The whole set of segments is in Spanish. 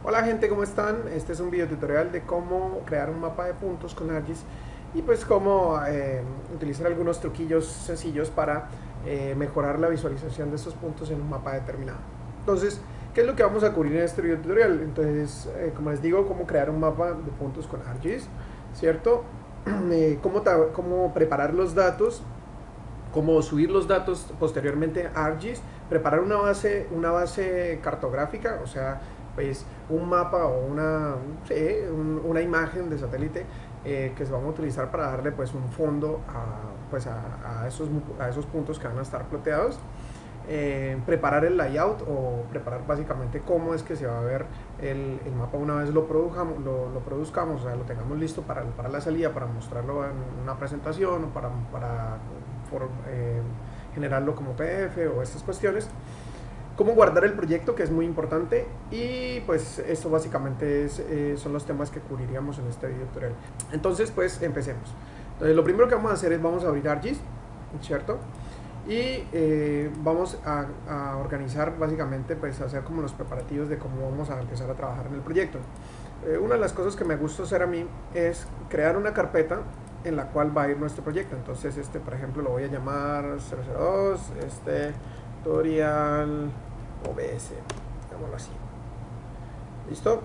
Hola gente, ¿cómo están? Este es un video tutorial de cómo crear un mapa de puntos con ArcGIS y pues cómo utilizar algunos truquillos sencillos para mejorar la visualización de estos puntos en un mapa determinado. Entonces, ¿qué es lo que vamos a cubrir en este video tutorial? Entonces, como les digo, cómo crear un mapa de puntos con ArcGIS, ¿cierto? Cómo preparar los datos, cómo subir los datos posteriormente a ArcGIS, preparar una base cartográfica, o sea, pues un mapa o una imagen de satélite que se vamos a utilizar para darle pues un fondo a esos puntos que van a estar ploteados. Preparar el layout o preparar básicamente cómo es que se va a ver el mapa una vez lo produzcamos, o sea, lo tengamos listo para la salida, para mostrarlo en una presentación o generarlo como PDF o estas cuestiones. Cómo guardar el proyecto, que es muy importante, y pues esto básicamente son los temas que cubriríamos en este video tutorial. Entonces pues empecemos. Entonces lo primero que vamos a hacer es vamos a abrir ArcGIS, ¿cierto? Y vamos a organizar básicamente, pues hacer como los preparativos de cómo vamos a empezar a trabajar en el proyecto. Una de las cosas que me gusta hacer a mí es crear una carpeta en la cual va a ir nuestro proyecto. Entonces por ejemplo lo voy a llamar 002 tutorial OBS, llamémoslo así. ¿Listo?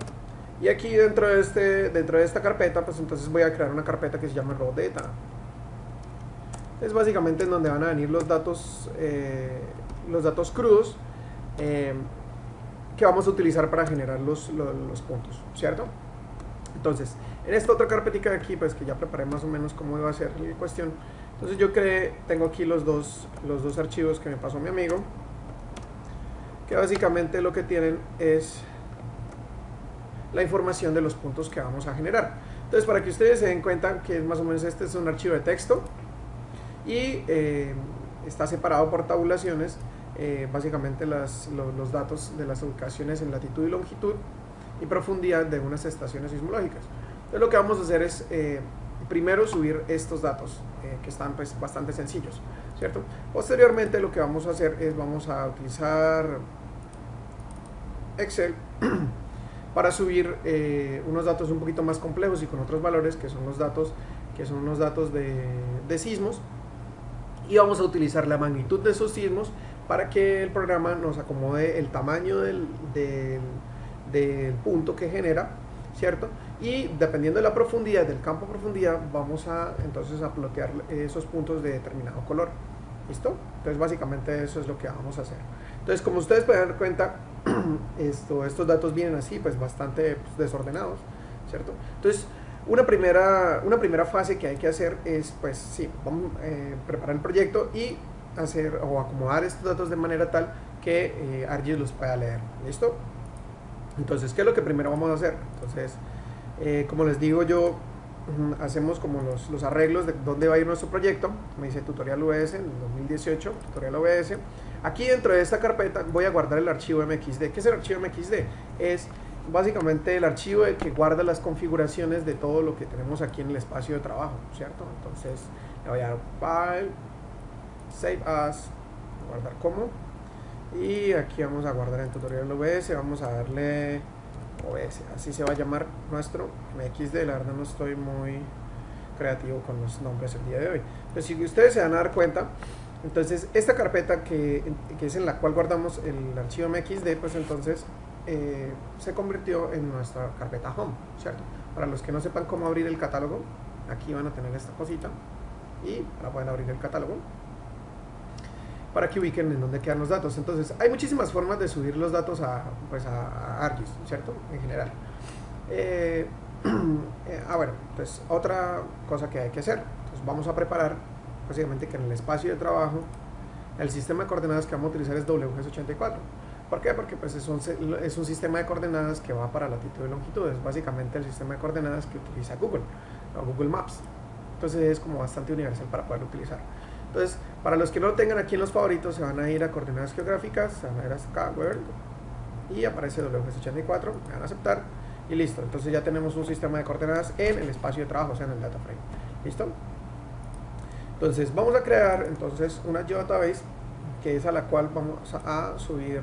Y aquí dentro de esta carpeta, pues entonces voy a crear una carpeta que se llama raw data. Es básicamente en donde van a venir los datos crudos que vamos a utilizar para generar los puntos, ¿cierto? Entonces, en esta otra carpetica de aquí, pues que ya preparé más o menos cómo iba a ser la cuestión. Entonces tengo aquí los dos archivos que me pasó mi amigo, que básicamente lo que tienen es la información de los puntos que vamos a generar. Entonces, para que ustedes se den cuenta que más o menos este es un archivo de texto y está separado por tabulaciones, básicamente los datos de las ubicaciones en latitud y longitud y profundidad de unas estaciones sismológicas. Entonces, lo que vamos a hacer es primero subir estos datos que están pues bastante sencillos, ¿cierto? Posteriormente lo que vamos a hacer es vamos a utilizar Excel para subir unos datos un poquito más complejos y con otros valores que son unos datos de sismos, y vamos a utilizar la magnitud de esos sismos para que el programa nos acomode el tamaño del punto que genera, ¿cierto? Y dependiendo de la profundidad, del campo de profundidad, vamos entonces a plotear esos puntos de determinado color. ¿Listo? Entonces básicamente eso es lo que vamos a hacer. Entonces, como ustedes pueden dar cuenta, estos datos vienen así, pues bastante desordenados, ¿cierto? Entonces, una primera fase que hay que hacer es, pues sí, vamos a preparar el proyecto y hacer o acomodar estos datos de manera tal que ArcGIS los pueda leer. ¿Listo? Entonces, ¿qué es lo que primero vamos a hacer? Entonces, como les digo yo, hacemos como los arreglos de dónde va a ir nuestro proyecto. Me dice tutorial OBS en 2018, tutorial OBS. Aquí dentro de esta carpeta voy a guardar el archivo MXD. ¿Qué es el archivo MXD? Es básicamente el archivo que guarda las configuraciones de todo lo que tenemos aquí en el espacio de trabajo, ¿cierto? Entonces le voy a dar File, Save As, guardar como, y aquí vamos a guardar en tutorial OBS, vamos a darle OBS, así se va a llamar nuestro MXD. La verdad no estoy muy creativo con los nombres el día de hoy, pero si ustedes se van a dar cuenta, entonces esta carpeta que es en la cual guardamos el archivo MXD, pues entonces se convirtió en nuestra carpeta Home, ¿cierto? Para los que no sepan cómo abrir el catálogo, aquí van a tener esta cosita y ahora pueden abrir el catálogo para que ubiquen en dónde quedan los datos. Entonces, hay muchísimas formas de subir los datos a ArcGIS, ¿cierto? En general. Bueno, pues otra cosa que hay que hacer. Entonces, vamos a preparar, básicamente, que en el espacio de trabajo, el sistema de coordenadas que vamos a utilizar es WGS84. ¿Por qué? Porque pues es un sistema de coordenadas que va para latitud y longitud. Es básicamente el sistema de coordenadas que utiliza Google, o Google Maps. Entonces es como bastante universal para poderlo utilizar. Entonces, para los que no lo tengan aquí en los favoritos, se van a ir a coordenadas geográficas, se van a ir a acá, World, y aparece WGS84, me van a aceptar, y listo. Entonces ya tenemos un sistema de coordenadas en el espacio de trabajo, o sea, en el data frame. ¿Listo? Entonces, vamos a crear entonces una geodatabase, que es a la cual vamos a subir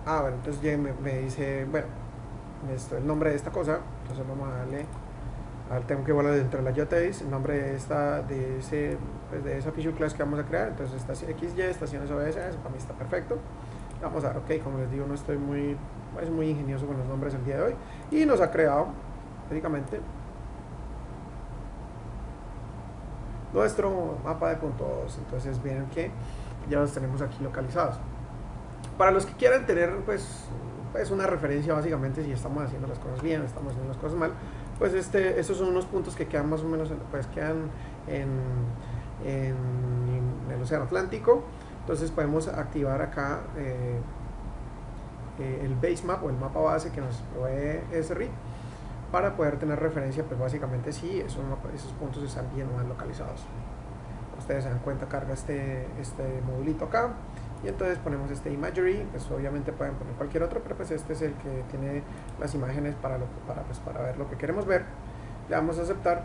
Bueno, entonces ya me dice, bueno, el nombre de esta cosa, entonces vamos a darle, tengo que volver dentro de la JTACE, el nombre de pues de esa feature class que vamos a crear, entonces esta XY, estaciones OBS, eso para mí está perfecto. Vamos a dar ok, como les digo, no estoy muy ingenioso con los nombres el día de hoy, y nos ha creado, básicamente, nuestro mapa de puntos. Entonces miren que ya los tenemos aquí localizados. Para los que quieran tener pues una referencia básicamente si estamos haciendo las cosas bien, estamos haciendo las cosas mal, pues estos son unos puntos que quedan más o menos, pues quedan en el océano Atlántico. Entonces podemos activar acá el base map o el mapa base que nos provee SRI para poder tener referencia, pues básicamente si esos puntos están bien o mal localizados. Ustedes se dan cuenta, carga este modulito acá y entonces ponemos este imagery, pues obviamente pueden poner cualquier otro, pero pues este es el que tiene las imágenes para ver lo que queremos ver. Le damos a aceptar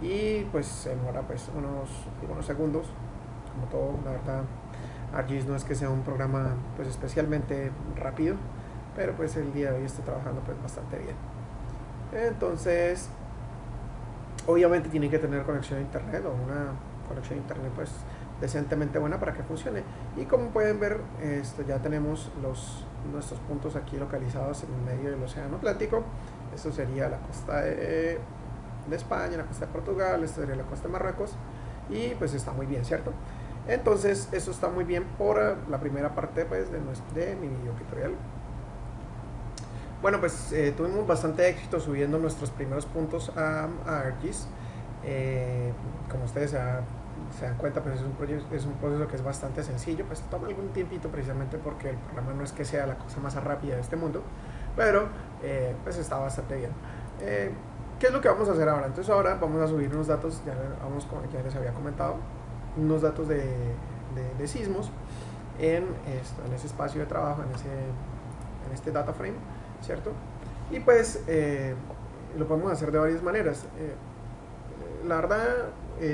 y pues se demora pues unos segundos, como todo. La verdad, ArcGIS no es que sea un programa pues especialmente rápido, pero pues el día de hoy está trabajando pues bastante bien. Entonces obviamente tienen que tener conexión a internet o una conexión a internet pues decentemente buena para que funcione. Y como pueden ver, ya tenemos nuestros puntos aquí localizados en el medio del océano Atlántico. Esto sería la costa de España, la costa de Portugal, esto sería la costa de Marruecos, y pues está muy bien, ¿cierto? Entonces eso está muy bien por la primera parte pues de mi video tutorial. Bueno, pues tuvimos bastante éxito subiendo nuestros primeros puntos a ArcGIS. Como ustedes se dan cuenta, pues es un proceso que es bastante sencillo, pues toma algún tiempito precisamente porque el programa no es que sea la cosa más rápida de este mundo, pero pues está bastante bien. ¿Qué es lo que vamos a hacer ahora? Entonces ahora vamos a subir unos datos, ya les había comentado, unos datos de sismos en ese espacio de trabajo, en este data frame, ¿cierto? Y pues lo podemos hacer de varias maneras. La verdad,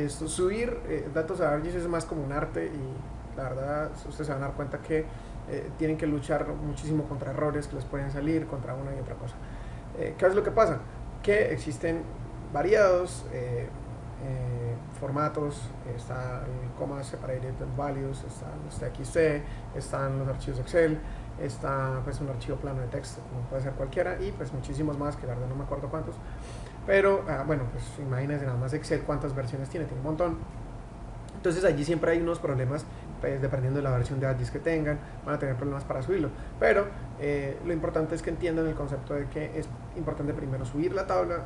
subir datos a ArcGIS es más como un arte, y la verdad ustedes se van a dar cuenta que tienen que luchar muchísimo contra errores que les pueden salir, contra una y otra cosa. ¿Qué es lo que pasa? Que existen variados formatos, está el comma separated values, están los TXT, están los archivos Excel, está pues un archivo plano de texto, como puede ser cualquiera, y pues muchísimos más que la verdad no me acuerdo cuántos. Pero bueno, pues imagínense nada más Excel cuántas versiones tiene un montón. Entonces allí siempre hay unos problemas, pues dependiendo de la versión de ArcGIS que tengan, van a tener problemas para subirlo. Pero lo importante es que entiendan el concepto de que es importante primero subir la tabla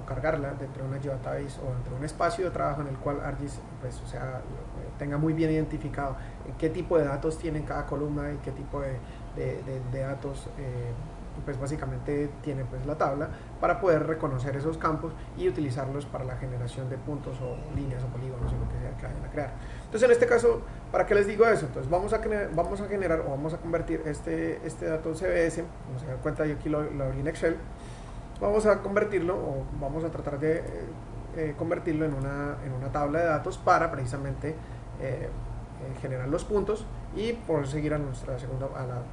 o cargarla dentro de una geodatabase o dentro de un espacio de trabajo en el cual ArcGIS pues, tenga muy bien identificado qué tipo de datos tiene cada columna y qué tipo de datos pues básicamente tiene pues la tabla, para poder reconocer esos campos y utilizarlos para la generación de puntos o líneas o polígonos o lo que sea que vayan a crear. Entonces en este caso, ¿para qué les digo eso? Entonces vamos a generar o vamos a convertir este dato CBS, como se dan cuenta yo aquí lo abrí en Excel, vamos a convertirlo o vamos a tratar de convertirlo en una tabla de datos para precisamente generar los puntos y por seguir a la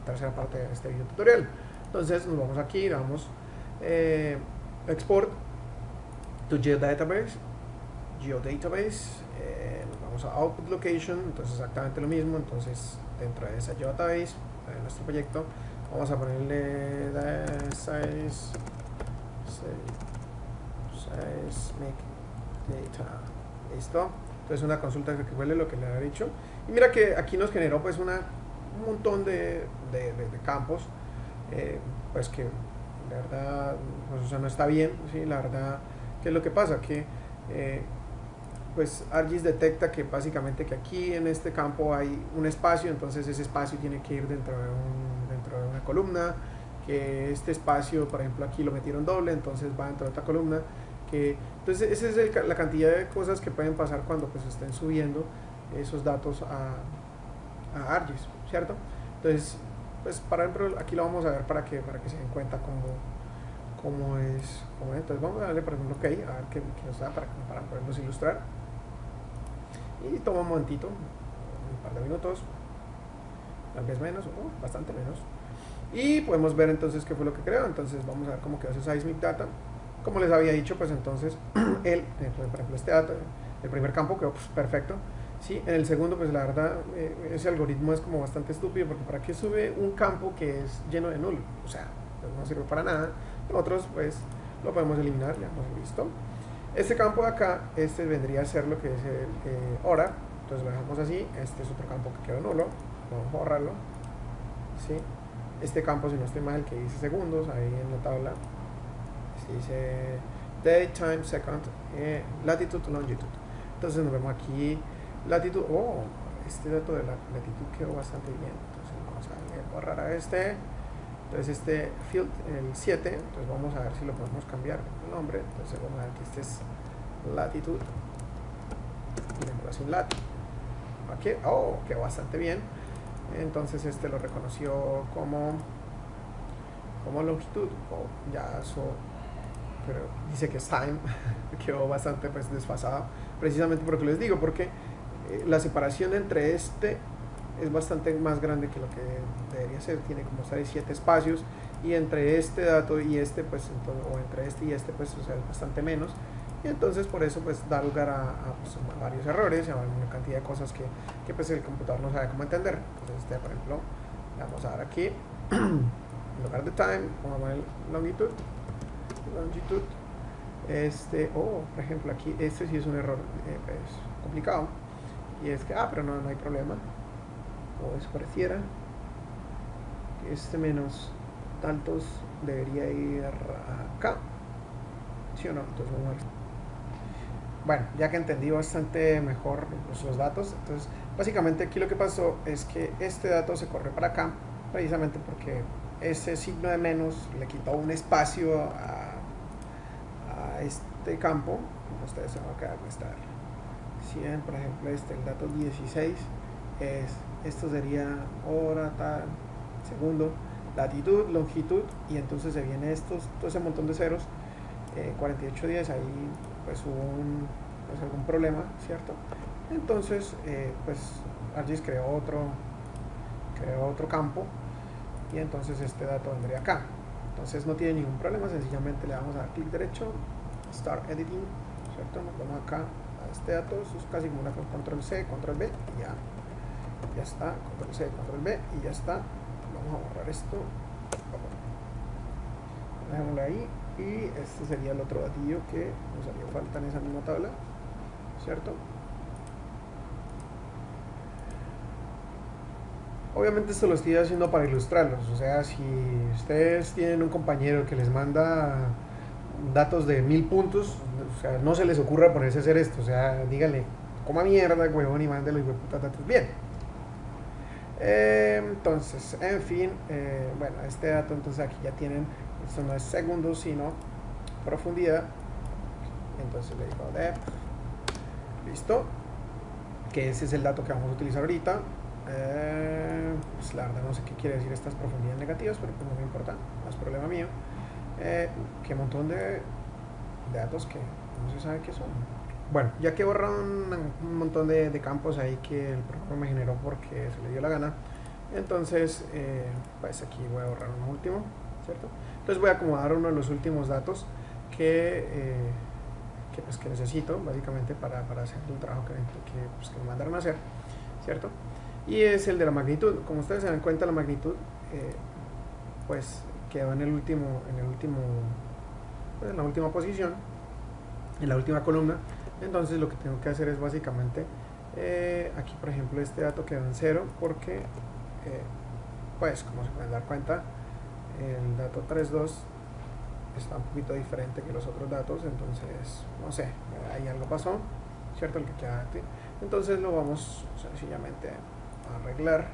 tercera parte de este video tutorial. Entonces nos vamos aquí, damos export to geodatabase, nos vamos a output location, entonces exactamente lo mismo. Entonces dentro de esa geodatabase de nuestro proyecto vamos a ponerle seismic data, listo. Entonces una consulta que huele lo que le había dicho, y mira que aquí nos generó pues un montón de campos, pues que la verdad pues, o sea, no está bien, ¿sí? La verdad, ¿qué es lo que pasa? Que pues ArcGIS detecta que básicamente que aquí en este campo hay un espacio, entonces ese espacio tiene que ir dentro de una columna, que este espacio, por ejemplo, aquí lo metieron doble, entonces va dentro de otra columna, entonces esa es la cantidad de cosas que pueden pasar cuando pues estén subiendo esos datos a ArcGIS, ¿cierto? Entonces pues para ejemplo aquí lo vamos a ver para que se den cuenta cómo es. Entonces vamos a darle por ejemplo OK, a ver qué nos da para podernos ilustrar, y toma un momentito, un par de minutos, tal vez menos, bastante menos. y podemos ver entonces qué fue lo que creó. Entonces vamos a ver cómo quedó ese seismic data. Como les había dicho, pues entonces por ejemplo este dato, el primer campo quedó pues, perfecto. ¿Sí? En el segundo, pues la verdad, ese algoritmo es como bastante estúpido, porque ¿para qué sube un campo que es lleno de null? O sea, pues no sirve para nada. Nosotros pues lo podemos eliminar, ya hemos visto. Este campo de acá, este vendría a ser lo que es el hora, entonces lo dejamos así. Este es otro campo que quedó nulo, vamos a borrarlo. ¿Sí? Este campo, si no estoy mal, el que dice segundos, ahí en la tabla, dice day, time, second, latitud, longitud. Entonces nos vemos aquí, latitud, oh, este dato de la latitud quedó bastante bien. Entonces vamos a borrar a este. Entonces este field, el 7, entonces vamos a ver si lo podemos cambiar el nombre. Entonces vamos a ver que este es latitud, y así lat. Aquí, oh, quedó bastante bien. Entonces este lo reconoció como longitud, oh, ya eso, pero dice que es time. Quedó bastante pues desfasado, precisamente porque les digo, porque la separación entre este es bastante más grande que lo que debería ser, tiene como 7 espacios, y entre este dato y este pues entonces, o entre este y este pues o sea, es bastante menos, y entonces por eso pues da lugar pues, a varios errores, a una cantidad de cosas que pues el computador no sabe cómo entender. Entonces este, por ejemplo, le vamos a dar aquí en lugar de time vamos a poner longitud, este, por ejemplo aquí este sí es un error pues, complicado, y es que pero no hay problema, o eso pareciera que este menos tantos debería ir acá, ¿sí o no? Entonces vamos a ver. Bueno, ya que entendí bastante mejor los datos, entonces básicamente aquí lo que pasó es que este dato se corrió para acá precisamente porque ese signo de menos le quitó un espacio a este campo. Como ustedes se van a quedar estar. Si ven, por ejemplo, el dato 16 esto sería hora, tal, segundo, latitud, longitud, y entonces se viene todo ese montón de ceros, 48 días, ahí pues hubo pues algún problema, ¿cierto? Entonces, pues ArcGIS creó otro campo, y entonces este dato vendría acá. Entonces no tiene ningún problema, sencillamente le vamos a dar clic derecho, Start Editing, ¿cierto? Nos vamos acá a este dato, eso es casi como una control C, control B, y ya está, control C, control B, y ya está. Vamos a borrar esto, dejémoslo ahí, y este sería el otro datillo que nos haría falta en esa misma tabla, ¿cierto? Obviamente esto lo estoy haciendo para ilustrarlos, o sea, si ustedes tienen un compañero que les manda datos de 1000 puntos, o sea, no se les ocurra ponerse a hacer esto, o sea, díganle, coma mierda, huevón, y mándelo y puta datos bien. Entonces, en fin, bueno, este dato, entonces aquí ya tienen, esto no es segundos, sino profundidad. Entonces le digo depth, listo, que ese es el dato que vamos a utilizar ahorita. Pues la verdad no sé qué quiere decir estas profundidades negativas, pero pues no me importa, no es problema mío. Qué montón de datos que no se sabe qué son. Bueno, ya que borraron un montón de campos ahí que el programa me generó porque se le dio la gana, entonces pues aquí voy a borrar uno último, ¿cierto? Entonces voy a acomodar uno de los últimos datos que necesito básicamente para hacer el trabajo que me mandaron a hacer, ¿cierto? Y es el de la magnitud. Como ustedes se dan cuenta, la magnitud pues quedó en la última posición, en la última columna. Entonces lo que tengo que hacer es básicamente aquí por ejemplo este dato quedó en 0 porque pues como se pueden dar cuenta el dato 3.2 está un poquito diferente que los otros datos, entonces no sé, ahí algo pasó, ¿cierto? El que queda aquí. Entonces lo vamos sencillamente a arreglar.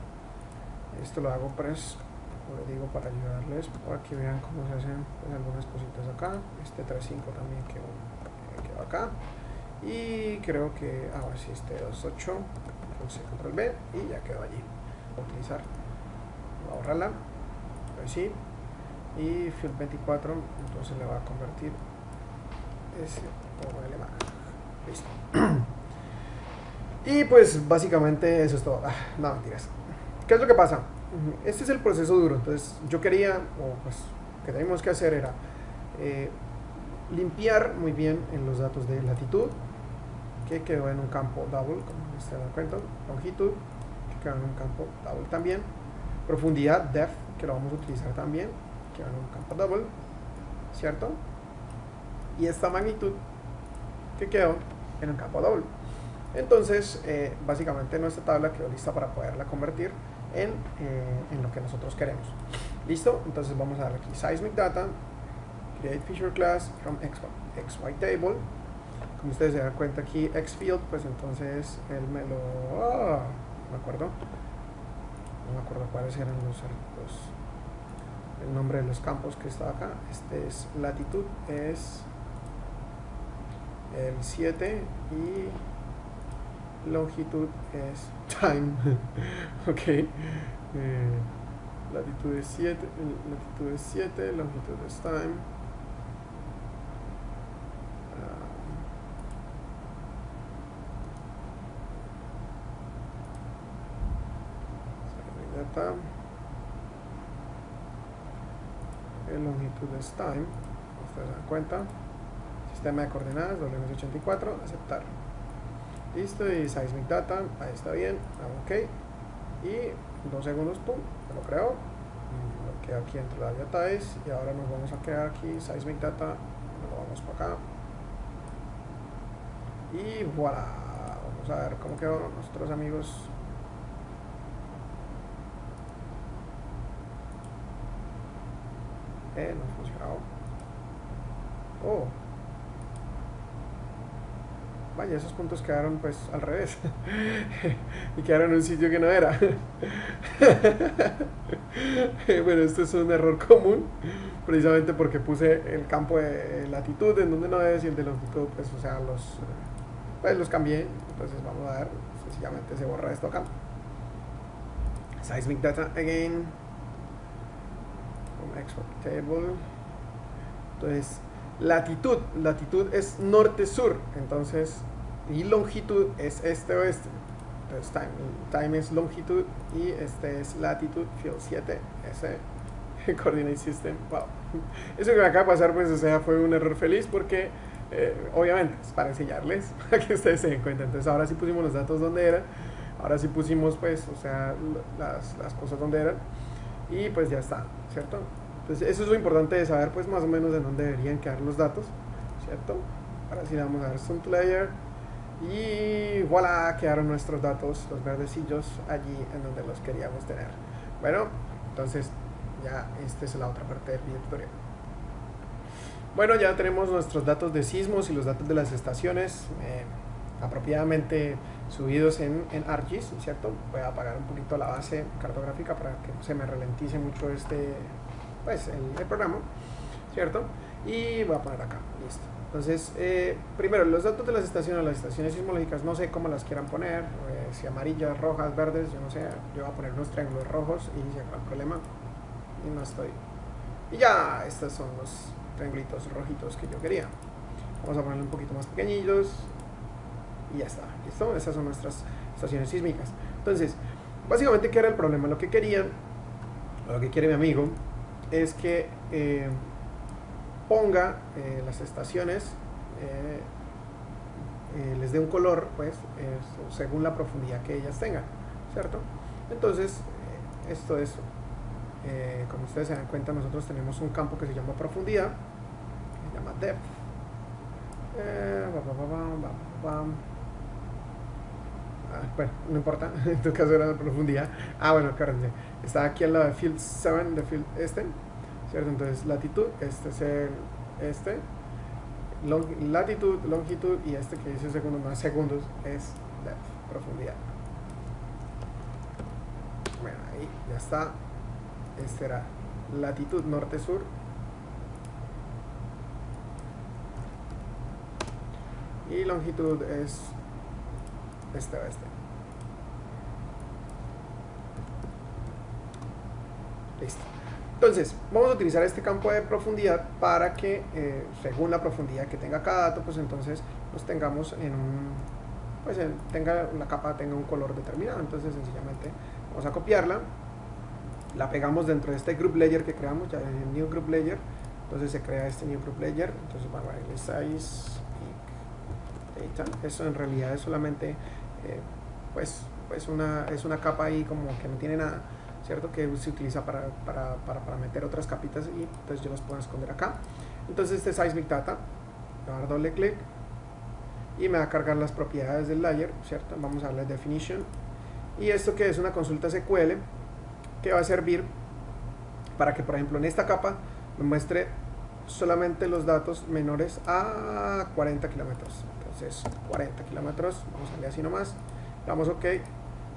Esto lo hago pues, como les digo, para ayudarles, para que vean cómo se hacen pues, algunas cositas acá. Este 3.5 también quedó acá. Y creo que ahora sí este 2.8, control B, y ya quedó allí. Voy a utilizar, voy a borrarla, pues sí, y field 24, entonces le va a convertir ese como LMAC. Listo. Y pues básicamente eso es todo. No, mentiras. ¿Qué es lo que pasa? Este es el proceso duro. Entonces yo quería, o pues que teníamos que hacer era limpiar muy bien en los datos de latitud, que quedó en un campo double, como se dan cuenta, longitud, que quedó en un campo double también, profundidad, depth, que lo vamos a utilizar también, quedó en un campo double, ¿cierto? Y esta magnitud, que quedó en un campo double. Entonces, básicamente nuestra tabla quedó lista para poderla convertir en lo que nosotros queremos. ¿Listo? Entonces vamos a dar aquí Seismic Data, Create Feature Class from XY Table. Como ustedes se dan cuenta aquí, XField, pues entonces él me lo... no me acuerdo cuáles eran el nombre de los campos que está acá. Este es latitud, es el 7 y longitud es time. Ok, latitud es 7, longitud es time. El longitud es time, ustedes se dan cuenta. Sistema de coordenadas WS84, aceptar. Listo, y Seismic Data, ahí está bien, ok. Y 2 segundos, pum, me lo creo. Lo queda aquí entre la Types y ahora nos vamos a quedar aquí, Seismic Data, lo vamos para acá. Y voilà, vamos a ver cómo quedó nuestros amigos. No ha funcionado. Oh. Vaya, esos puntos quedaron pues al revés. Y quedaron en un sitio que no era. Bueno, esto es un error común. Precisamente porque puse el campo de latitud en donde no es y el de longitud, pues, o sea, los cambié. Entonces vamos a ver, sencillamente se borra esto acá. Seismic Data again. Export Table. Entonces, latitud es norte-sur, entonces, y longitud es este-oeste. Entonces, time es longitud y este es latitud, field 7, ese coordinate system. Wow. Eso que me acaba de pasar, pues, o sea, fue un error feliz porque, obviamente, es para enseñarles, para que ustedes se den cuenta. Entonces, ahora sí pusimos los datos donde eran, ahora sí pusimos, pues, o sea, las cosas donde eran, y pues ya está, ¿cierto? Entonces eso es lo importante de saber, pues, más o menos de dónde deberían quedar los datos, ¿cierto? Ahora sí le vamos a dar Zoom to Layer y voilà, quedaron nuestros datos, los verdecillos allí en donde los queríamos tener. Bueno, entonces ya esta es la otra parte del video tutorial. Bueno, ya tenemos nuestros datos de sismos y los datos de las estaciones apropiadamente subidos en ArcGIS, ¿cierto? Voy a apagar un poquito la base cartográfica para que se me ralentice mucho pues el programa, ¿cierto? Y voy a poner acá, listo. Entonces, primero, los datos de las estaciones sismológicas, no sé cómo las quieran poner, si amarillas, rojas, verdes, yo no sé, yo voy a poner unos triángulos rojos y se acaba el problema, y no estoy. Y ya, estos son los triangulitos rojitos que yo quería. Vamos a ponerle un poquito más pequeñitos, y ya está, ¿listo? Estas son nuestras estaciones sísmicas. Entonces, básicamente, ¿qué era el problema? Lo que querían, lo que quiere mi amigo, es que ponga las estaciones, les dé un color, pues, según la profundidad que ellas tengan, ¿cierto? Entonces, esto es, como ustedes se dan cuenta, nosotros tenemos un campo que se llama profundidad, se llama depth. Bueno, no importa, en tu caso era la profundidad. Bueno, acuérdense, está aquí al lado de field 7, de field ¿cierto? Entonces, latitud, este es latitud, longitud, y este que dice segundos más segundos es depth, profundidad. Bueno, ahí ya está. Este era latitud norte-sur. Y longitud es este-oeste. Listo. Entonces, vamos a utilizar este campo de profundidad para que, según la profundidad que tenga cada dato, pues entonces los tengamos en un, la capa tenga un color determinado. Entonces, sencillamente, vamos a copiarla. la pegamos dentro de este group layer que creamos, ya el new group layer. Entonces se crea este new group layer. Entonces vamos a darle size data. Eso en realidad es solamente pues es una capa ahí como que no tiene nada, cierto, que se utiliza para meter otras capitas, y entonces yo las puedo esconder acá. Entonces este seismic data, le voy a dar doble clic y me va a cargar las propiedades del layer, cierto. Vamos a darle definition, y esto que es una consulta SQL que va a servir para que, por ejemplo, en esta capa me muestre solamente los datos menores a 40 kilómetros. Entonces 40 kilómetros, vamos a darle así nomás, damos OK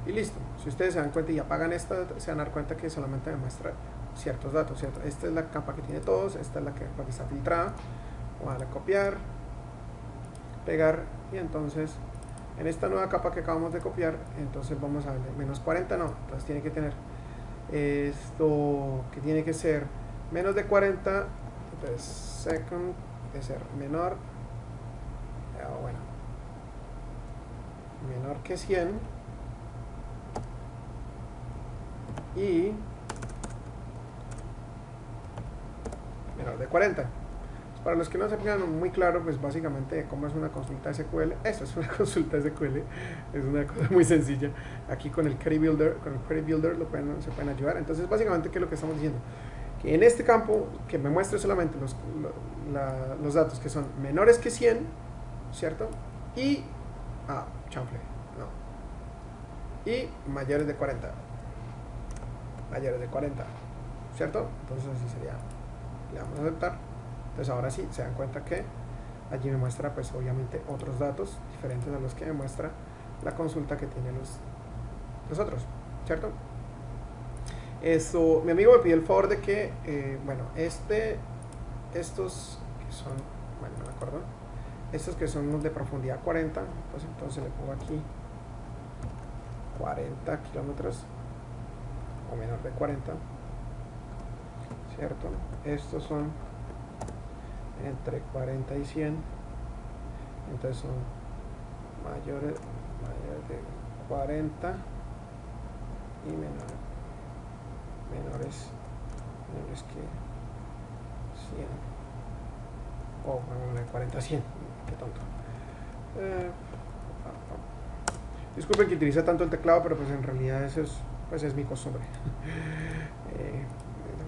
y listo. Si ustedes se dan cuenta y apagan esta, se van a dar cuenta que solamente me muestra ciertos datos, ¿cierto? Esta es la capa que tiene todos, esta es la que está filtrada. Vamos a darle a copiar, pegar, y entonces en esta nueva capa que acabamos de copiar, entonces vamos a darle menos 40, no, entonces tiene que tener esto que tiene que ser menos de 40, entonces second de ser menor, bueno, menor que 100 y menor de 40. Para los que no se tengan muy claro, pues básicamente cómo es una consulta SQL, eso es una consulta SQL, es una cosa muy sencilla. Aquí con el Query Builder, se pueden ayudar. Entonces básicamente, ¿qué es lo que estamos diciendo? Que en este campo, que me muestre solamente los datos que son menores que 100, ¿cierto? Y, chanfle, no, y mayores de 40, ¿cierto? Entonces así sería, le damos a aceptar. Entonces ahora sí, se dan cuenta que allí me muestra pues obviamente otros datos diferentes a los que me muestra la consulta que tienen los otros, ¿cierto? Eso, mi amigo me pidió el favor de que, bueno, estos que son, bueno, no me acuerdo, estos que son los de profundidad 40, pues entonces le pongo aquí 40 kilómetros o menor de 40, ¿cierto? Estos son entre 40 y 100, entonces son mayores de 40 y menores que 100, o bueno, de 40 a 100, qué tonto. Disculpen que utilice tanto el teclado, pero pues en realidad eso es, pues es mi costumbre.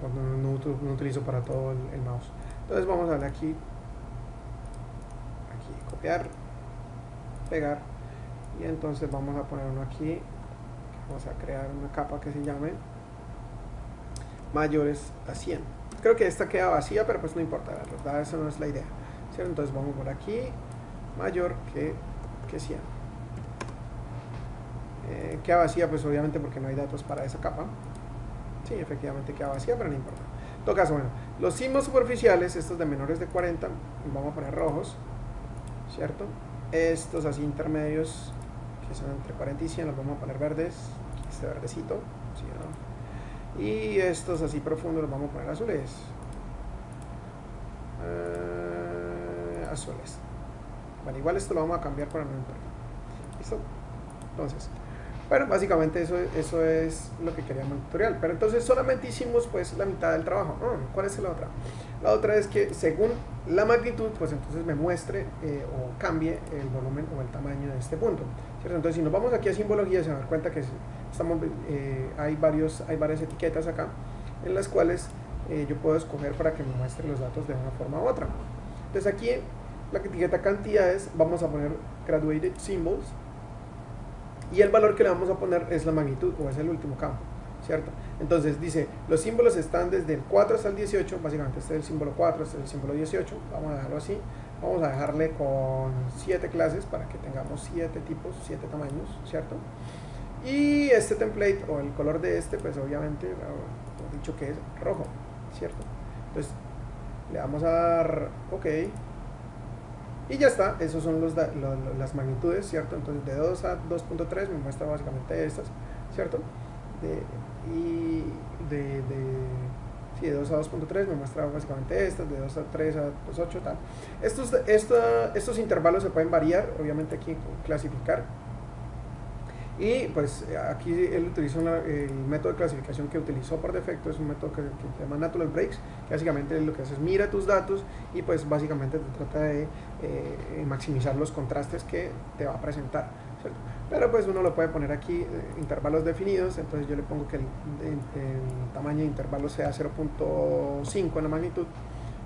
Cuando no utilizo para todo el mouse. Entonces vamos a darle aquí copiar, pegar, y entonces vamos a poner uno aquí. Vamos a crear una capa que se llame mayores a 100. Creo que esta queda vacía, pero pues no importa, la verdad eso no es la idea, ¿cierto? Entonces vamos por aquí, mayor que 100. Queda vacía pues obviamente porque no hay datos para esa capa. Sí, efectivamente queda vacía, pero no importa. En todo caso, bueno, los símbolos superficiales, estos de menores de 40, vamos a poner rojos, ¿cierto? Estos así intermedios, que son entre 40 y 100, los vamos a poner verdes, este verdecito, ¿sí, no? Y estos así profundos los vamos a poner azules. Azules. Bueno, igual esto lo vamos a cambiar para no importar. ¿Listo? Entonces, bueno, básicamente eso es lo que queríamos en el tutorial. Pero entonces solamente hicimos pues la mitad del trabajo. ¿Cuál es la otra? La otra es que según la magnitud, pues entonces me muestre o cambie el volumen o el tamaño de este punto, ¿cierto? Entonces si nos vamos aquí a simbología, se van a dar cuenta que hay varias etiquetas acá en las cuales yo puedo escoger para que me muestre los datos de una forma u otra. Entonces aquí la etiqueta cantidades vamos a poner graduated symbols, y el valor que le vamos a poner es la magnitud, o es el último campo, ¿cierto? Entonces dice, los símbolos están desde el 4 hasta el 18, básicamente este es el símbolo 4, este es el símbolo 18, vamos a dejarlo así, vamos a dejarle con 7 clases para que tengamos 7 tipos, 7 tamaños, ¿cierto? Y este template, o el color de este, pues obviamente, hemos dicho que es rojo, ¿cierto? Entonces, le vamos a dar OK. Y ya está, esos son las magnitudes, ¿cierto? Entonces de 2 a 2.3 me muestra básicamente estas, ¿cierto? De 2 a 2.3 me muestra básicamente estas, de 2 a 3 a 2.8, tal. Estos intervalos se pueden variar, obviamente aquí clasificar. Y pues aquí él utilizó el método de clasificación que utilizó por defecto, es un método que se llama Natural Breaks, que básicamente lo que hace es mira tus datos y pues básicamente te trata de maximizar los contrastes que te va a presentar, ¿cierto? Pero pues uno lo puede poner aquí intervalos definidos, entonces yo le pongo que el tamaño de intervalo sea 0.5 en la magnitud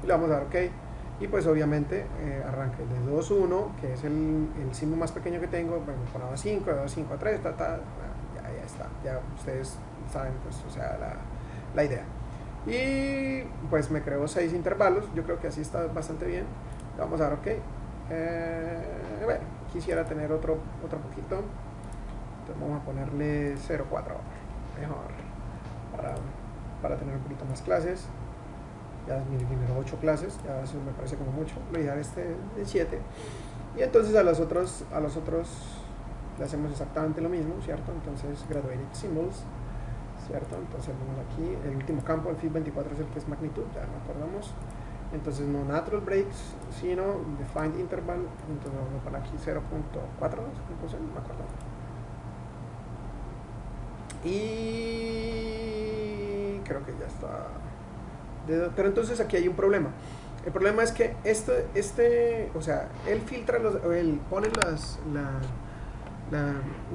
y le vamos a dar OK. Y pues obviamente arranca de 2, 1, que es el símbolo más pequeño que tengo, bueno, pongo a 5, de 2, 5 a 3, ya está, ya ustedes saben, pues, o sea, la idea. Y pues me creo 6 intervalos, yo creo que así está bastante bien. Le vamos a dar OK. Bueno, quisiera tener otro poquito, entonces vamos a ponerle 0,4 mejor, para tener un poquito más clases. Ya es mi primero 8 clases, ya eso me parece como mucho, voy a dejar este de 7 y entonces a los otros le hacemos exactamente lo mismo, ¿cierto? Entonces graduated symbols, ¿cierto? Entonces vamos aquí, el último campo, el FIB24 es el que es magnitud, ya nos acordamos. Entonces no natural breaks, sino defined interval, entonces vamos a poner aquí 0.4, no me acuerdo. Y creo que ya está. Pero entonces aquí hay un problema. El problema es que o sea, él filtra él pone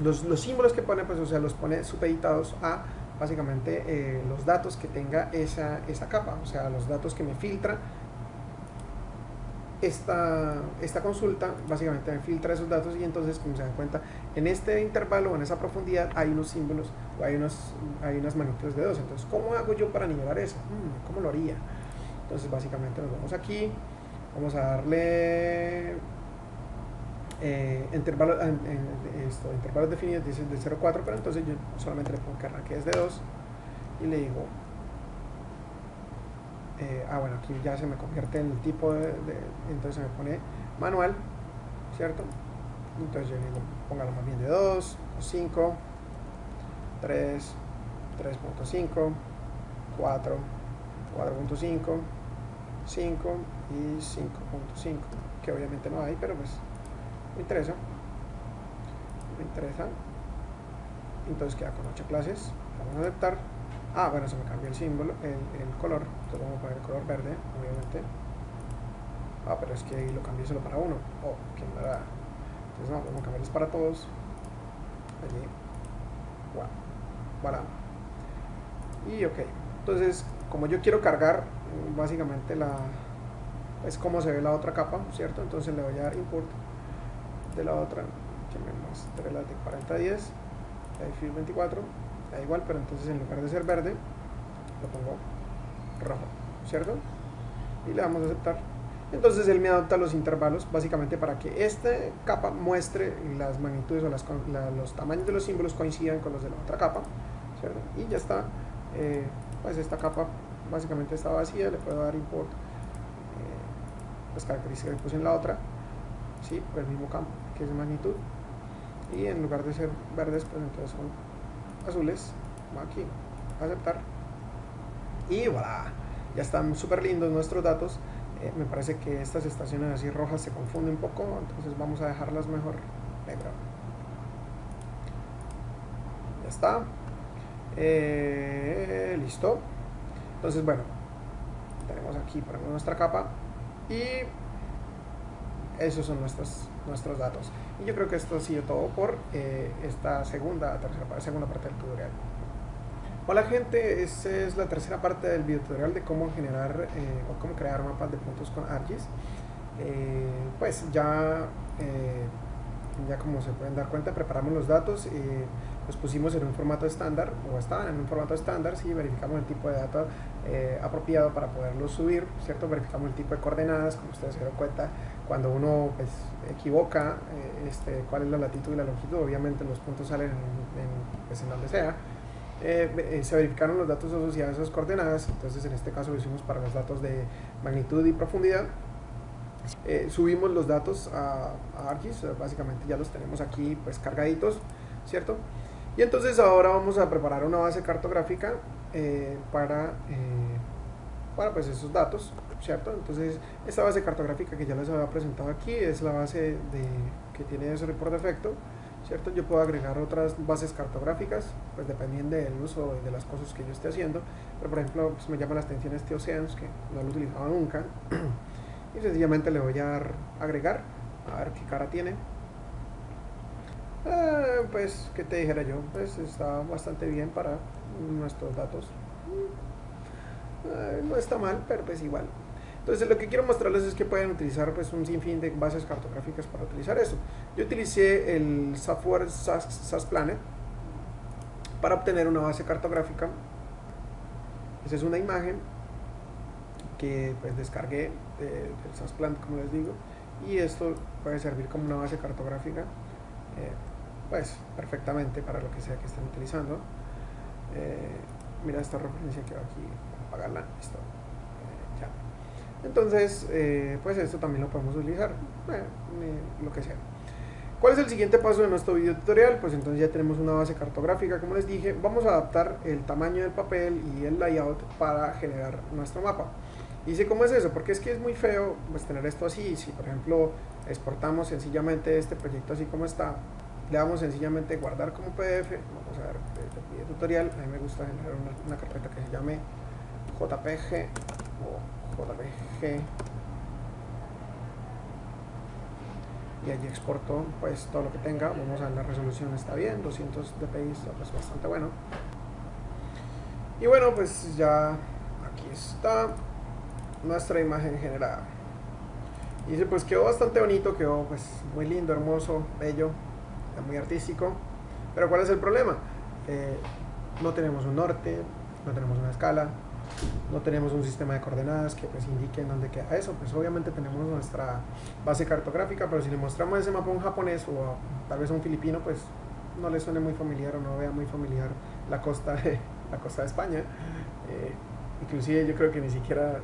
los símbolos que pone, pues, o sea, los pone supeditados a básicamente los datos que tenga esa capa, o sea, los datos que me filtra esta consulta, básicamente me filtra esos datos y entonces, como se dan cuenta, en este intervalo, en esa profundidad, hay unos símbolos o hay unas magnitudes de 2. Entonces, ¿cómo hago yo para nivelar eso? ¿Cómo lo haría? Entonces, básicamente nos vamos aquí, vamos a darle intervalos definidos, dice de 0,4, pero entonces yo solamente le pongo que arranque desde 2 y le digo bueno, aquí ya se me convierte en el tipo entonces se me pone manual, ¿cierto? Entonces yo digo, póngalo más bien de 2, 5, 3, 3.5, 4, 4.5, 5 y 5.5, que obviamente no hay, pero pues me interesa. Entonces queda con 8 clases, vamos a aceptar. Bueno, se me cambió el símbolo, el color, entonces vamos a poner el color verde, obviamente. Pero es que ahí lo cambié solo para uno. Qué mala. Entonces no, vamos a cambiarles para todos. Allí. Voilà. Y OK. Entonces, como yo quiero cargar básicamente es como se ve la otra capa, ¿cierto? Entonces le voy a dar import de la otra, que me muestre la de 4010, la de FIB24. Da igual, pero entonces en lugar de ser verde lo pongo rojo, ¿cierto? Y le damos a aceptar. Entonces él me adapta los intervalos básicamente para que esta capa muestre las magnitudes o los tamaños de los símbolos coincidan con los de la otra capa, ¿cierto? Y ya está. Pues esta capa básicamente está vacía, le puedo dar import las características que puse en la otra, ¿sí? Por el mismo campo que es de magnitud, y en lugar de ser verdes, pues entonces son azules. Vamos aquí, aceptar, y voilà, ya están súper lindos nuestros datos. Me parece que estas estaciones así rojas se confunden un poco, entonces vamos a dejarlas mejor negro. Ya está. Listo. Entonces, bueno, tenemos aquí por ejemplo nuestra capa y esos son nuestros datos. Y yo creo que esto ha sido todo por esta segunda parte del tutorial. Hola gente, esta es la tercera parte del video tutorial de cómo generar o cómo crear mapas de puntos con ArcGIS. Pues ya como se pueden dar cuenta, preparamos los datos, los pusimos en un formato estándar, o estaban en un formato estándar, sí, verificamos el tipo de data apropiado para poderlos subir, ¿cierto? Verificamos el tipo de coordenadas, como ustedes se dan cuenta, cuando uno pues, equivoca cuál es la latitud y la longitud, obviamente los puntos salen en donde sea. Se verificaron los datos asociados a esas coordenadas, entonces en este caso lo hicimos para los datos de magnitud y profundidad. Subimos los datos a ArcGIS, básicamente ya los tenemos aquí pues cargaditos, ¿cierto? Y entonces ahora vamos a preparar una base cartográfica para pues esos datos, ¿cierto? Entonces esta base cartográfica que ya les había presentado aquí es la base que tiene eso por defecto, ¿cierto? Yo puedo agregar otras bases cartográficas, pues dependiendo del uso y de las cosas que yo esté haciendo. Pero por ejemplo, pues me llama la atención este Oceans, que no lo he utilizado nunca. Y sencillamente le voy a dar agregar, a ver qué cara tiene. Pues, ¿qué te dijera yo? Pues está bastante bien para nuestros datos. No está mal, pero pues igual. Entonces lo que quiero mostrarles es que pueden utilizar pues un sinfín de bases cartográficas para utilizar eso. Yo utilicé el software SAS Planet para obtener una base cartográfica. Esa es una imagen que pues descargué del SAS Planet, como les digo, y esto puede servir como una base cartográfica pues perfectamente para lo que sea que estén utilizando. Mira esta referencia que va aquí, apagarla, listo. Ya. Entonces, pues esto también lo podemos utilizar, lo que sea. ¿Cuál es el siguiente paso de nuestro video tutorial? Pues entonces ya tenemos una base cartográfica, como les dije. Vamos a adaptar el tamaño del papel y el layout para generar nuestro mapa. Y sé cómo es eso, porque es que es muy feo pues tener esto así. Si por ejemplo exportamos sencillamente este proyecto así como está, le damos sencillamente guardar como PDF. Vamos a ver el video tutorial. A mí me gusta generar una carpeta que se llame JPG o JPG, y allí exporto pues todo lo que tenga. Vamos a ver, la resolución está bien, 200 dpi, es bastante bueno. Y bueno, pues ya aquí está nuestra imagen generada. Y dice, pues quedó bastante bonito, quedó pues muy lindo, hermoso, bello, muy artístico. Pero ¿cuál es el problema? No tenemos un norte, no tenemos una escala, no tenemos un sistema de coordenadas que pues indique en dónde queda eso. Pues obviamente tenemos nuestra base cartográfica, pero si le mostramos ese mapa a un japonés o tal vez a un filipino, pues no le suene muy familiar o no vea muy familiar la costa de España. Inclusive yo creo que ni siquiera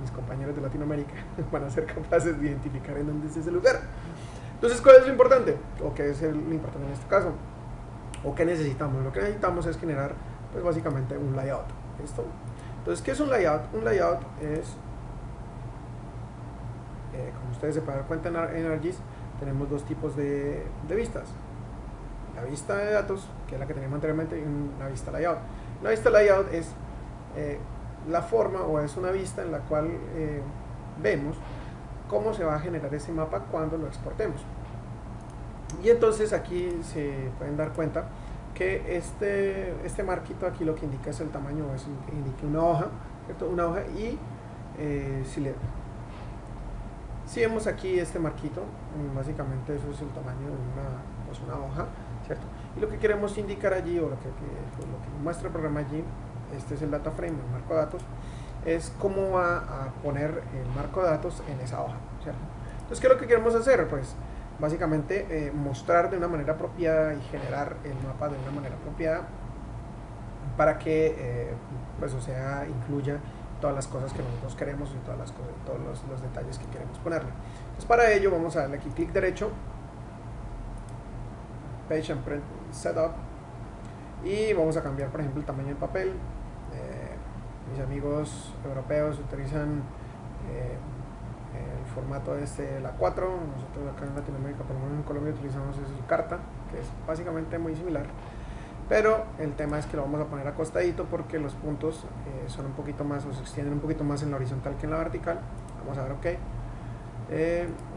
mis compañeros de Latinoamérica van a ser capaces de identificar en dónde es ese lugar. Entonces, ¿cuál es lo importante? ¿O qué es lo importante en este caso? ¿O qué necesitamos? Lo que necesitamos es generar pues básicamente un layout. ¿Listo? Entonces, ¿qué es un layout? Un layout es, como ustedes se pueden dar cuenta en ArcGIS, tenemos dos tipos de vistas. La vista de datos, que es la que teníamos anteriormente, y una vista layout. Una vista layout es la forma, o es una vista en la cual vemos cómo se va a generar ese mapa cuando lo exportemos. Y entonces aquí se pueden dar cuenta que este marquito aquí lo que indica es el tamaño, o es que indica una hoja, ¿cierto? Una hoja. Y si vemos aquí este marquito, básicamente eso es el tamaño de una hoja, ¿cierto? Y lo que queremos indicar allí, o lo que muestra el programa allí, este es el data frame, el marco de datos, es cómo va a poner el marco de datos en esa hoja, ¿cierto? Entonces, ¿qué es lo que queremos hacer? Pues básicamente mostrar de una manera apropiada y generar el mapa de una manera apropiada para que pues o sea incluya todas las cosas que nosotros queremos y todas las cosas, todos los detalles que queremos ponerle. Entonces, para ello vamos a darle aquí clic derecho, Page and Print Setup, y vamos a cambiar por ejemplo el tamaño del papel. Mis amigos europeos utilizan el formato la 4, nosotros acá en Latinoamérica, por lo menos en Colombia, utilizamos el carta, que es básicamente muy similar, pero el tema es que lo vamos a poner acostadito porque los puntos son un poquito más, o se extienden un poquito más en la horizontal que en la vertical. Vamos a ver, ok.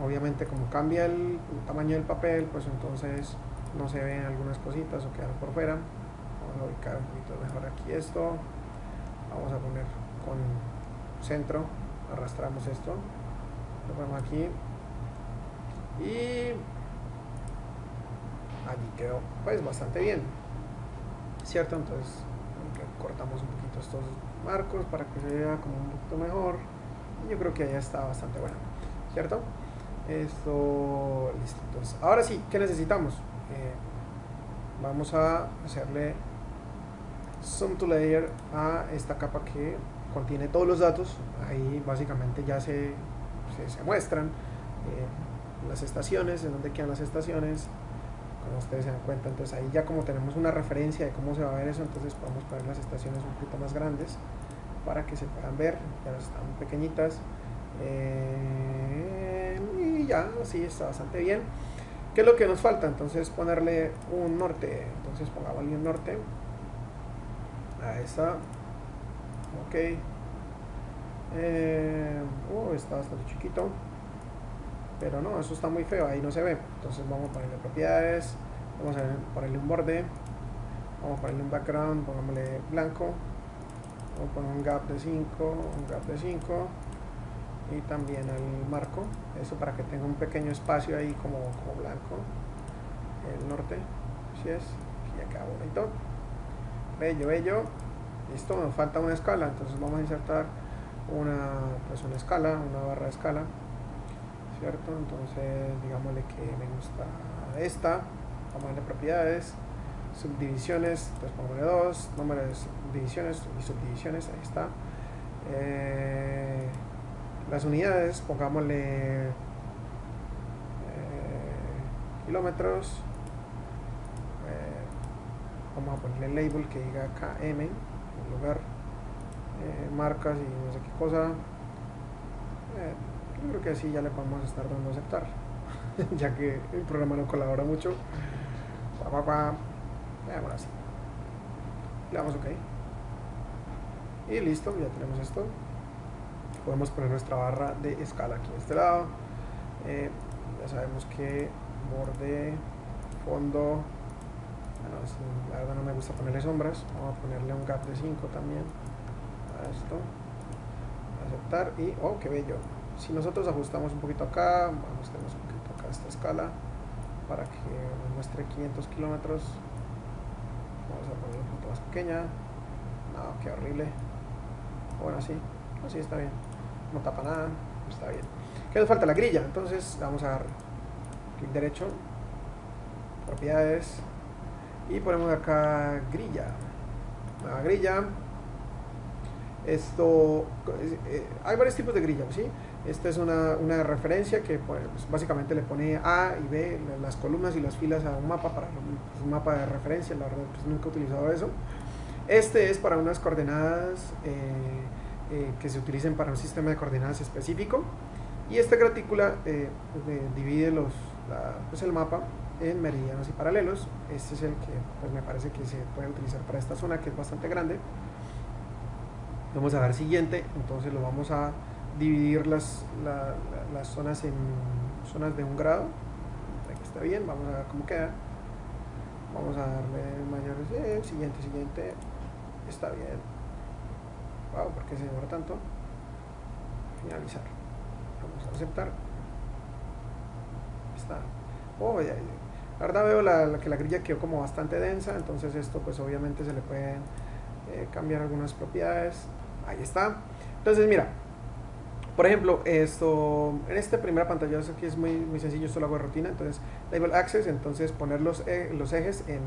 Obviamente como cambia el tamaño del papel, pues entonces no se ven algunas cositas o quedan por fuera. Vamos a ubicar un poquito mejor aquí esto. Vamos a poner con centro, arrastramos esto, lo ponemos aquí y allí quedó pues bastante bien, ¿cierto? Entonces cortamos un poquito estos marcos para que se vea como un poquito mejor, y yo creo que ya está bastante bueno, ¿cierto? Esto, listo. Entonces, ahora sí, ¿qué necesitamos? Vamos a hacerle Zoom to Layer a esta capa que contiene todos los datos. Ahí básicamente ya se muestran las estaciones, en dónde quedan las estaciones, como ustedes se dan cuenta. Entonces ahí ya como tenemos una referencia de cómo se va a ver eso, entonces podemos poner las estaciones un poquito más grandes para que se puedan ver. Ya están pequeñitas y ya, sí, está bastante bien. ¿Qué es lo que nos falta? Entonces ponerle un norte. Entonces pongámosle un norte. Ahí está. Ok. Está bastante chiquito. Pero no, eso está muy feo, ahí no se ve. Entonces vamos a ponerle propiedades. Vamos a ponerle un borde. Vamos a ponerle un background. Pongámosle blanco. Vamos a poner un gap de 5. Un gap de 5. Y también el marco. Eso para que tenga un pequeño espacio ahí como blanco. El norte. Así es. Aquí ya queda bonito. Bello, bello. Listo, nos falta una escala. Entonces vamos a insertar una escala, una barra de escala, ¿cierto? Entonces digámosle que me gusta esta, vamos a darle propiedades, subdivisiones, entonces pongámosle 2, número de divisiones y subdivisiones, ahí está. Las unidades, pongámosle kilómetros, vamos a ponerle label que diga KM, en lugar marcas y no sé qué cosa. Yo creo que así ya le podemos estar dando a aceptar, ya que el programa no colabora mucho. Bueno, así. Le damos OK. Y listo, ya tenemos esto. Podemos poner nuestra barra de escala aquí en este lado. Ya sabemos que borde, fondo. Bueno, la verdad no me gusta ponerle sombras. Vamos a ponerle un gap de 5 también. Esto, aceptar y oh, qué bello. Si nosotros ajustamos un poquito acá, ajustemos un poquito acá esta escala para que nos muestre 500 kilómetros. Vamos a ponerla un poquito más pequeña. No, qué horrible. Bueno, así está bien. No tapa nada, está bien. ¿Qué nos falta? La grilla. Entonces vamos a dar clic derecho, propiedades y ponemos acá grilla. Nueva grilla. Esto, hay varios tipos de grilla, ¿sí? Esta es una referencia que pues, básicamente le pone A y B, las columnas y las filas a un mapa, para un mapa de referencia. La verdad pues nunca he utilizado eso. Este es para unas coordenadas que se utilicen para un sistema de coordenadas específico. Y esta gratícula divide el mapa en meridianos y paralelos. Este es el que pues, me parece que se puede utilizar para esta zona, que es bastante grande. Vamos a dar siguiente, entonces lo vamos a dividir las zonas en zonas de 1 grado. Aquí está bien, vamos a ver cómo queda. Vamos a darle mayores, siguiente, está bien. Wow, ¿por qué se demora tanto? Finalizar. Vamos a aceptar. Está. Oh, ya. La verdad veo que la grilla quedó como bastante densa, entonces esto pues obviamente se le pueden cambiar algunas propiedades. Ahí está. Entonces mira, por ejemplo, esto en esta primera pantalla aquí es muy sencillo, esto lo hago de rutina. Entonces label access, entonces poner los ejes en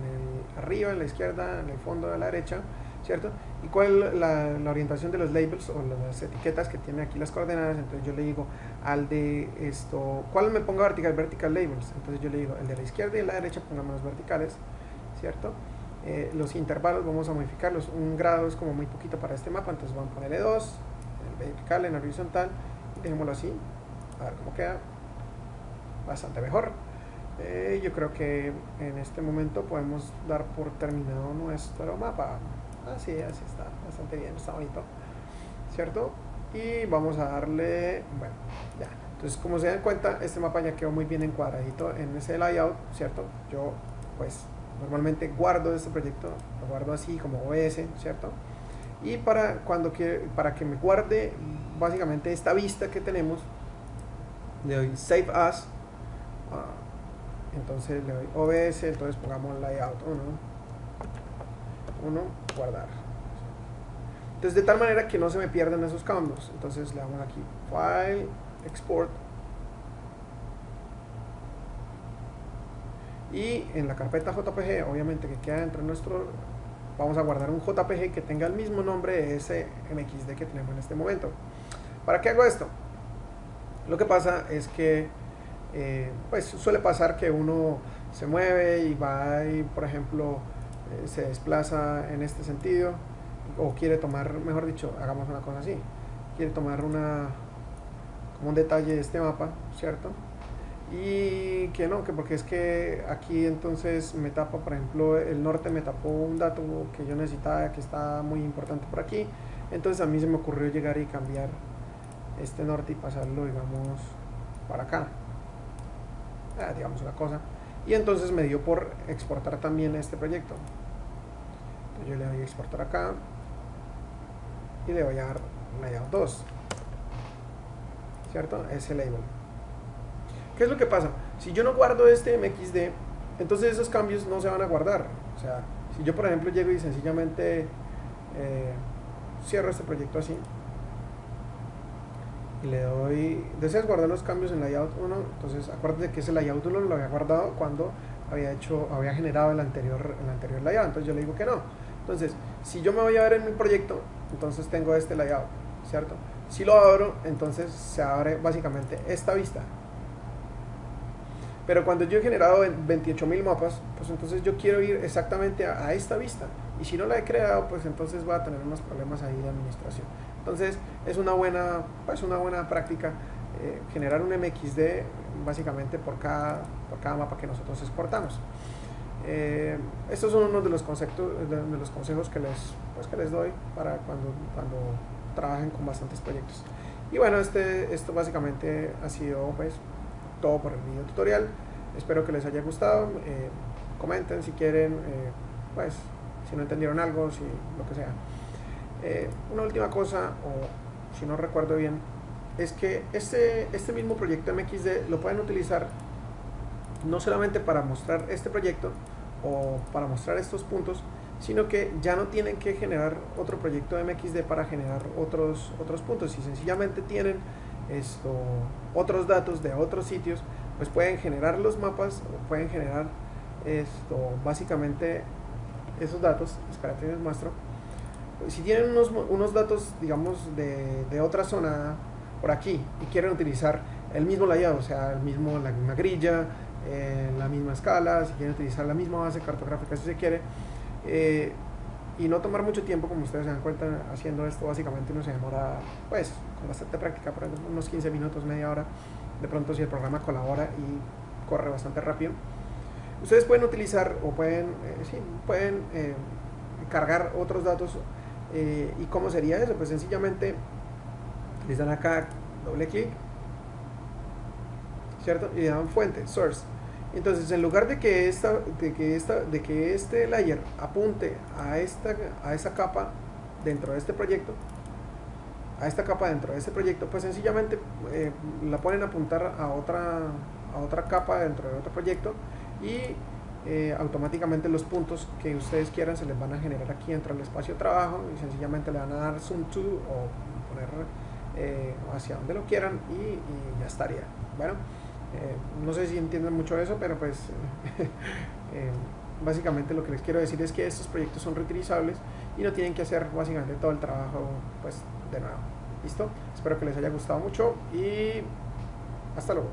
arriba, en la izquierda, en el fondo de la derecha, ¿cierto? Y cuál es la orientación de los labels o las etiquetas que tiene aquí las coordenadas. Entonces yo le digo al de esto, ¿cuál me ponga vertical labels? Entonces yo le digo el de la izquierda y la derecha pongámonos verticales, ¿cierto? Los intervalos vamos a modificarlos. 1 grado es como muy poquito para este mapa, entonces vamos a ponerle 2 en el vertical, en el horizontal, y dejémoslo así, a ver cómo queda. Bastante mejor. Yo creo que en este momento podemos dar por terminado nuestro mapa. Así está, bastante bien, está bonito, ¿cierto? Y vamos a darle, bueno, ya. Entonces, como se dan cuenta, este mapa ya quedó muy bien encuadradito en ese layout, ¿cierto? Yo, pues, normalmente guardo este proyecto, lo guardo así como OBS, ¿cierto? Y para que me guarde básicamente esta vista que tenemos, le doy Save As. Entonces le doy OBS, entonces pongamos layout 1, guardar. Entonces de tal manera que no se me pierdan esos cambios. Entonces le damos aquí File, Export. Y en la carpeta JPG, obviamente que queda dentro de nuestro, vamos a guardar un JPG que tenga el mismo nombre de ese MXD que tenemos en este momento. ¿Para qué hago esto? Lo que pasa es que pues suele pasar que uno se mueve y va y, por ejemplo, se desplaza en este sentido, o quiere tomar, mejor dicho, hagamos una cosa así, quiere tomar como un detalle de este mapa, ¿cierto? y que no, que porque es que aquí entonces me tapa, por ejemplo, el norte me tapó un dato que yo necesitaba, que está muy importante por aquí. Entonces a mí se me ocurrió llegar y cambiar este norte y pasarlo, digamos, para acá, digamos una cosa. Y entonces me dio por exportar también este proyecto. Entonces yo le doy a exportar acá y le voy a dar layout 2, ¿cierto? Ese label. ¿Qué es lo que pasa? Si yo no guardo este MXD, entonces esos cambios no se van a guardar. O sea, si yo por ejemplo llego y sencillamente cierro este proyecto así y le doy, deseas guardar los cambios en layout 1, entonces acuérdate que ese layout 1 lo había guardado cuando había generado el anterior layout, entonces yo le digo que no. Entonces, si yo me voy a ver en mi proyecto, entonces tengo este layout, ¿cierto? Si lo abro, entonces se abre básicamente esta vista. Pero cuando yo he generado 28.000 mapas, pues entonces yo quiero ir exactamente a esta vista. Y si no la he creado, pues entonces voy a tener unos problemas ahí de administración. Entonces es una buena práctica generar un MXD básicamente por cada mapa que nosotros exportamos. Estos son unos de los conceptos, de los consejos que les doy para cuando trabajen con bastantes proyectos. Y bueno, esto básicamente ha sido pues todo por el video tutorial. Espero que les haya gustado. Comenten si quieren, pues si no entendieron algo, si lo que sea. Una última cosa, o si no recuerdo bien, es que este mismo proyecto MXD lo pueden utilizar no solamente para mostrar este proyecto o para mostrar estos puntos, sino que ya no tienen que generar otro proyecto MXD para generar otros puntos. Si sencillamente tienen otros datos de otros sitios, pues pueden generar los mapas o pueden generar básicamente esos datos. Espérate, les muestro. Si tienen unos datos, digamos, de otra zona por aquí y quieren utilizar el mismo layout, o sea, la misma grilla, la misma escala, si quieren utilizar la misma base cartográfica si se quiere, y no tomar mucho tiempo, como ustedes se dan cuenta haciendo esto, básicamente uno se demora pues con bastante práctica, por ejemplo, unos 15 minutos, media hora, de pronto si el programa colabora y corre bastante rápido. Ustedes pueden utilizar o pueden cargar otros datos. ¿Y cómo sería eso? Pues sencillamente les dan acá doble clic, ¿cierto? Y le dan fuente, source. Entonces, en lugar de que este layer apunte a esa capa dentro de este proyecto, pues sencillamente la ponen a apuntar a otra capa dentro de otro proyecto y automáticamente los puntos que ustedes quieran se les van a generar aquí dentro del espacio de trabajo y sencillamente le van a dar zoom to o poner hacia donde lo quieran y ya estaría. Bueno, no sé si entienden mucho eso, pero pues básicamente lo que les quiero decir es que estos proyectos son reutilizables y no tienen que hacer básicamente todo el trabajo pues de nuevo. ¿Listo? Espero que les haya gustado mucho y hasta luego.